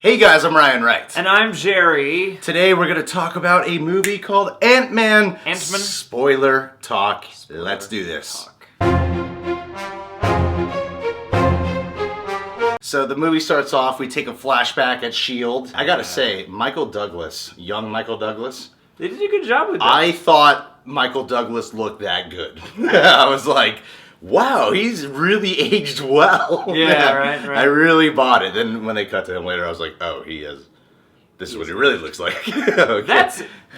Hey guys, I'm Ryan Wright. And I'm Jerry. Today we're going to talk about a movie called Ant-Man. Ant-Man? Spoiler talk. Let's do this. So the movie starts off, we take a flashback at S.H.I.E.L.D. I gotta say, Michael Douglas, young Michael Douglas. They did a good job with that. I thought Michael Douglas looked that good. I was like, wow, he's really aged well. Yeah, right. I really bought it. Then when they cut to him later, I was like, oh, this is what he really looks like. Okay.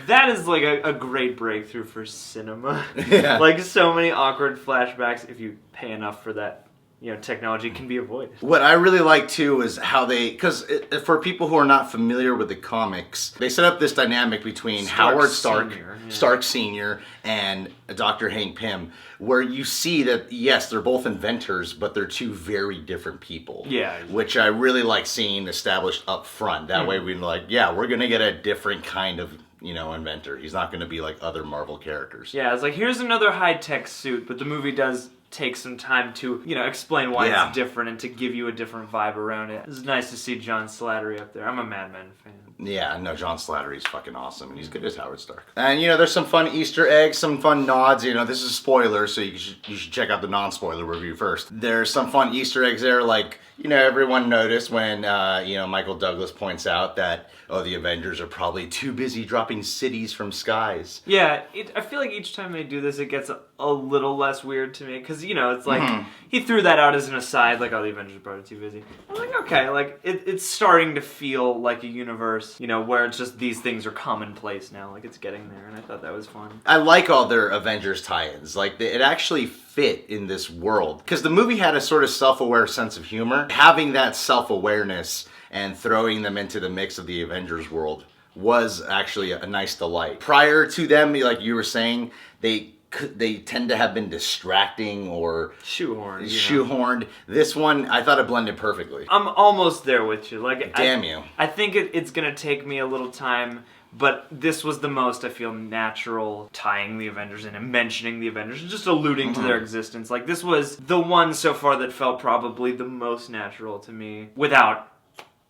That is like a great breakthrough for cinema. Yeah. Like so many awkward flashbacks, if you pay enough for that, technology can be avoided. What I really like too is how because for people who are not familiar with the comics, they set up this dynamic between Howard Stark, Sr., yeah. Stark Sr., and Dr. Hank Pym, where you see that, yes, they're both inventors, but they're two very different people. Yeah. Which I really like seeing established up front. That way we're like, yeah, we're going to get a different kind of inventor. He's not going to be like other Marvel characters. Yeah, it's like, here's another high-tech suit, but the movie does take some time to, explain why it's different and to give you a different vibe around it. It's nice to see John Slattery up there. I'm a Mad Men fan. Yeah, no, John Slattery's fucking awesome, and he's good as Howard Stark. And, there's some fun Easter eggs, some fun nods. This is spoilers, so you should check out the non-spoiler review first. There's some fun Easter eggs there, like, everyone noticed when, Michael Douglas points out that, the Avengers are probably too busy dropping cities from skies. Yeah, I feel like each time they do this, it gets a little less weird to me, because, it's like, he threw that out as an aside, like, the Avengers are probably too busy. I'm like, okay, like, it's starting to feel like a universe, where it's just these things are commonplace now, like, it's getting there, and I thought that was fun. I like all their Avengers tie-ins, like, it actually fit in this world, because the movie had a sort of self-aware sense of humor. Having that self-awareness and throwing them into the mix of the Avengers world was actually a nice delight. Prior to them, like you were saying, they tend to have been distracting or shoehorned. This one, I thought it blended perfectly. I'm almost there with you. Like, damn you. I think it's gonna take me a little time, but this was the most, I feel, natural tying the Avengers in and mentioning the Avengers and just alluding to their existence. Like, this was the one so far that felt probably the most natural to me without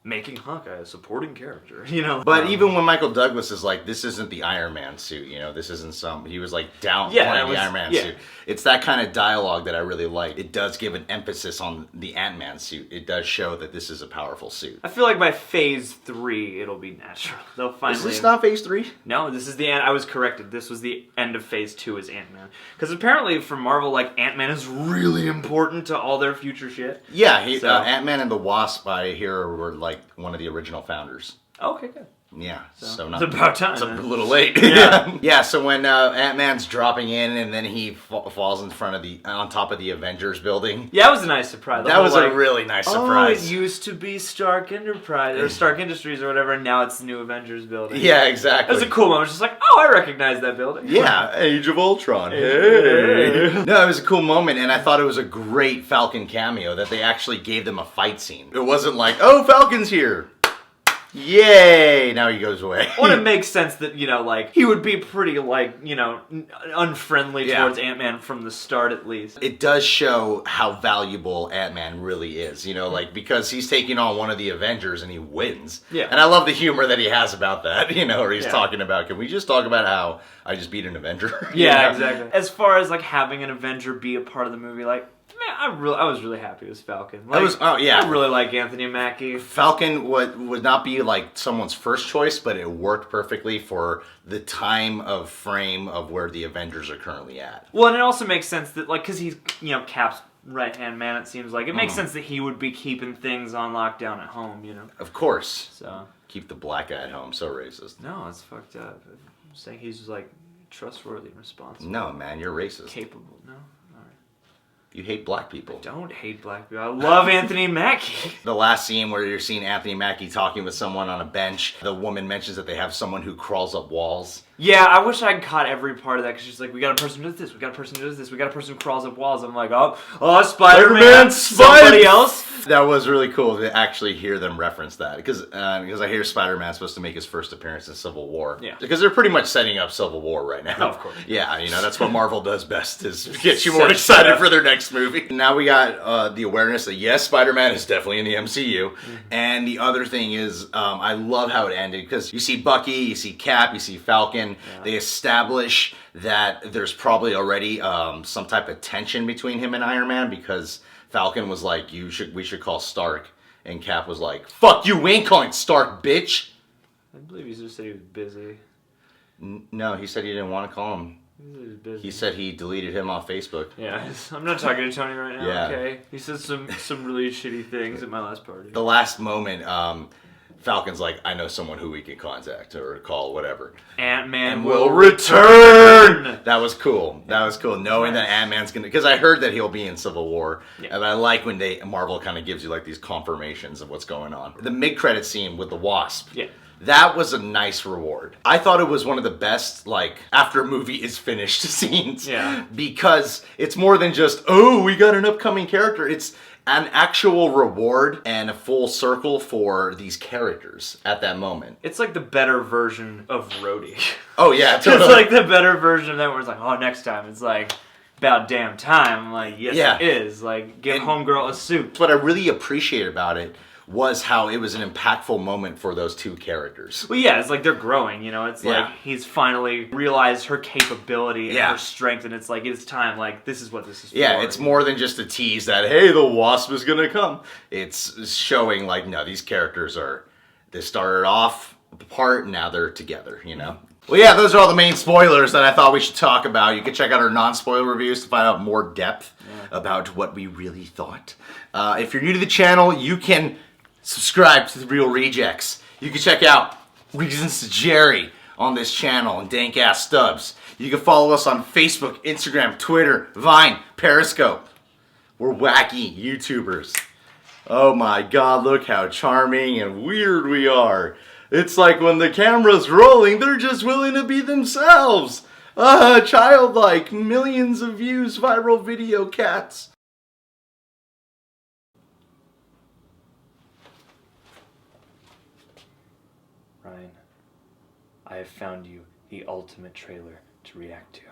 making Hawkeye a supporting character, But even when Michael Douglas is like, this isn't the Iron Man suit, this isn't he was like playing the Iron Man suit. It's that kind of dialogue that I really like. It does give an emphasis on the Ant-Man suit. It does show that this is a powerful suit. I feel like by Phase 3, it'll be natural. They'll finally... Is this not Phase 3? No, this is the end. I was corrected. This was the end of Phase 2 as Ant-Man. Because apparently for Marvel, like, Ant-Man is really important to all their future shit. Yeah, Ant-Man and the Wasp, I hear, were like one of the original founders. Okay, good. Yeah, so it's about time. It's a little late. Yeah. Yeah. So when Ant-Man's dropping in and then he falls in front of on top of the Avengers building. Yeah, that was a nice surprise. That was a really nice surprise. Oh, it used to be Stark Enterprise or Stark Industries or whatever, and now it's the new Avengers building. Yeah, exactly. It was a cool moment. Just like, oh, I recognize that building. Yeah, Age of Ultron. Hey. No, it was a cool moment, and I thought it was a great Falcon cameo that they actually gave them a fight scene. It wasn't like, oh, Falcon's here. Yay! Now he goes away. Well, it makes sense that, like, he would be pretty, like, unfriendly towards Ant-Man from the start, at least. It does show how valuable Ant-Man really is, like, because he's taking on one of the Avengers and he wins. Yeah. And I love the humor that he has about that, where he's talking about, can we just talk about how I just beat an Avenger? Yeah, exactly. As far as, like, having an Avenger be a part of the movie, like, man, I was really happy with Falcon. Like, I really like Anthony Mackie. Falcon would not be like someone's first choice, but it worked perfectly for the time of frame of where the Avengers are currently at. Well, and it also makes sense that, like, because he's, Cap's right-hand man, it seems like. It makes sense that he would be keeping things on lockdown at home, Of course. So keep the black guy at home, so racist. No, it's fucked up. I'm saying he's just, like, trustworthy and responsible. No, man, you're racist. Capable, no? You hate black people. I don't hate black people. I love Anthony Mackie. The last scene where you're seeing Anthony Mackie talking with someone on a bench, the woman mentions that they have someone who crawls up walls. Yeah, I wish I'd caught every part of that, because she's like, we got a person who does this, we got a person who does this, we got a person who crawls up walls. I'm like, oh, Spider-Man, somebody else. That was really cool to actually hear them reference that because I hear Spider-Man's supposed to make his first appearance in Civil War. Yeah. Because they're pretty much setting up Civil War right now. Oh, of course. Yeah, that's what Marvel does best is get you more excited for their next movie. Now we got the awareness that yes, Spider-Man is definitely in the MCU. Mm-hmm. And the other thing is I love how it ended because you see Bucky, you see Cap, you see Falcon. Yeah. They establish that there's probably already some type of tension between him and Iron Man because Falcon was like, we should call Stark. And Cap was like, fuck you, we ain't calling Stark, bitch. I believe he just said he was busy. No, he said he didn't want to call him. He said he deleted him off Facebook. Yeah, I'm not talking to Tony right now, yeah. Okay? He said some really shitty things at my last party. The last moment, Falcon's like, I know someone who we can contact or call, whatever. Ant-Man will return! That was cool. That was cool. Knowing that Ant-Man's gonna... Because I heard that he'll be in Civil War. Yeah. And I like when Marvel kind of gives you like these confirmations of what's going on. The mid-credit scene with the Wasp. Yeah. That was a nice reward. I thought it was one of the best, like, after a movie is finished scenes. Yeah. Because it's more than just, oh, we got an upcoming character. It's an actual reward and a full circle for these characters at that moment. It's like the better version of Rhodey. Oh, yeah, totally. It's like the better version of that where it's like, oh, next time. It's like, about damn time. I'm like, yes, yeah. It is. Like, give homegirl a suit. What I really appreciate about it was how it was an impactful moment for those two characters. Well, yeah, it's like they're growing, It's like he's finally realized her capability and her strength, and it's like, it's time, like, this is what this is for. Yeah, it's more than just a tease that, hey, the Wasp is gonna come. It's showing, like, no, these characters they started off apart, and now they're together, Well, yeah, those are all the main spoilers that I thought we should talk about. You can check out our non-spoiler reviews to find out more depth about what we really thought. If you're new to the channel, you can subscribe to The Real Rejects. You can check out Reasons to Jerry on this channel and Dank Ass Stubs. You can follow us on Facebook, Instagram, Twitter, Vine, Periscope. We're wacky YouTubers. Oh my God, look how charming and weird we are. It's like when the camera's rolling, they're just willing to be themselves. Childlike, millions of views, viral video cats. Ryan, I have found you the ultimate trailer to react to.